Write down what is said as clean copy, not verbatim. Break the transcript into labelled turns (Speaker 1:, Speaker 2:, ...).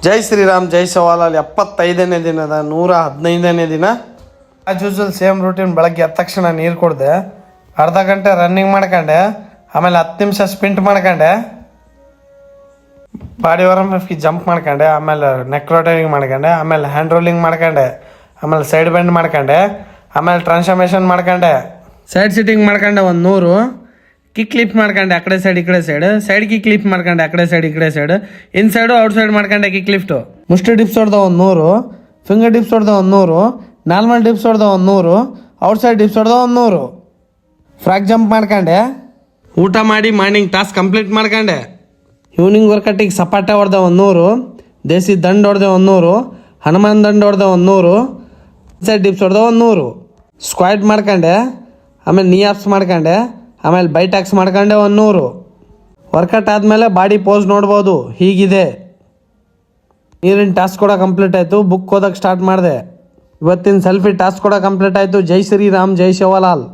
Speaker 1: ಜೈ ಶ್ರೀರಾಮ್ ಜೈ ಶಿವಲಾಲ್ 75ನೇ ದಿನದ 115ನೇ ದಿನ. As usual same routine. ಬೆಳಗ್ಗೆ ಎದ್ದ ತಕ್ಷಣ ನೀರು ಕುಡ್ದೆ, ಅರ್ಧ ಗಂಟೆ ರನ್ನಿಂಗ್ ಮಾಡ್ಕೊಂಡೆ, ಆಮೇಲೆ 10 ನಿಮಿಷ ಸ್ಪಿಂಟ್ ಮಾಡ್ಕೊಂಡೆ, ಬಾಡಿ ವಾರ್ಮ್ ಜಂಪ್ ಮಾಡ್ಕೊಂಡೆ, ಆಮೇಲೆ ನೆಕ್ ರೋಟೇರಿಂಗ್ ಮಾಡ್ಕೊಂಡೆ, ಆಮೇಲೆ ಹ್ಯಾಂಡ್ ರೋಲಿಂಗ್ ಮಾಡ್ಕೊಂಡೆ, ಆಮೇಲೆ ಸೈಡ್ ಬೆಂಡ್ ಮಾಡ್ಕೊಂಡೆ, ಆಮೇಲೆ ಟ್ರಾನ್ಸ್ಫಾರ್ಮೇಷನ್ ಮಾಡ್ಕೊಂಡೆ, ಸೈಡ್ ಸಿಟ್ಟಿಂಗ್ ಮಾಡ್ಕೊಂಡೆ 100, ಕಿಕ್ ಲಿಫ್ಟ್ ಮಾಡ್ಕೊಂಡೆ ಆ ಕಡೆ ಸೈಡ್ ಈ ಕಡೆ ಸೈಡ್ ಕಿಕ್ ಲಿಫ್ಟ್ ಮಾಡ್ಕೊಂಡೆ ಆ ಕಡೆ ಸೈಡ್ ಈ ಕಡೆ ಸೈಡ್, ಇನ್ ಸೈಡು ಔಟ್ ಸೈಡ್ ಮಾಡ್ಕೊಂಡೆ ಕಿಕ್ ಲಿಫ್ಟು. ಮುಷ್ಟಿ ಡಿಪ್ಸ್ ಹೊಡೆದ 100, ಫಿಂಗರ್ ಡಿಪ್ಸ್ ಹೊಡೆದ 100, ನಾರ್ಮಲ್ ಡಿಪ್ಸ್ ಹೊಡೆದ 100, ಔಟ್ ಸೈಡ್ ಡಿಪ್ಸ್ ಹೊಡೆದ 100, ಫ್ರಾಕ್ ಜಂಪ್ ಮಾಡ್ಕೊಂಡೆ, ಊಟ ಮಾಡಿ ಮಾರ್ನಿಂಗ್ ಟಾಸ್ಕ್ ಕಂಪ್ಲೀಟ್ ಮಾಡ್ಕೊಂಡೆ. ಈವ್ನಿಂಗ್ ವರ್ಕಟ್ಟಿಗೆ ಸಪಾಟೆ ಹೊಡೆದ 100, ದೇಸಿ ದಂಡ್ ಹೊಡೆದ 100, ಹನುಮಾನ್ ದಂಡ್ ಹೊಡೆದ 100, ಸೈಡ್ ಡಿಪ್ಸ್ ಹೊಡೆದ 100, ಸ್ಕ್ವಾಟ್ ಮಾಡ್ಕೊಂಡೆ, ಆಮೇಲೆ ನೀ ಆಪ್ಸ್ ಮಾಡ್ಕೊಂಡೆ, ಆಮೇಲೆ ಬೈಟ್ಯಾಕ್ಸ್ ಮಾಡ್ಕೊಂಡೆ 100. ವರ್ಕೌಟ್ ಆದಮೇಲೆ ಬಾಡಿ ಪೋಸ್ ನೋಡ್ಬೋದು, ಹೀಗಿದೆ. ನೀರಿನ ಟಾಸ್ಕ್ ಕೂಡ ಕಂಪ್ಲೀಟ್ ಆಯಿತು. ಬುಕ್ ಓದಕ್ಕೆ ಸ್ಟಾರ್ಟ್ ಮಾಡಿದೆ. ಇವತ್ತಿನ ಸೆಲ್ಫಿ ಟಾಸ್ಕ್ ಕೂಡ ಕಂಪ್ಲೀಟ್ ಆಯಿತು. ಜೈ ಶ್ರೀರಾಮ್ ಜೈ ಶಿವಲಾಲ್.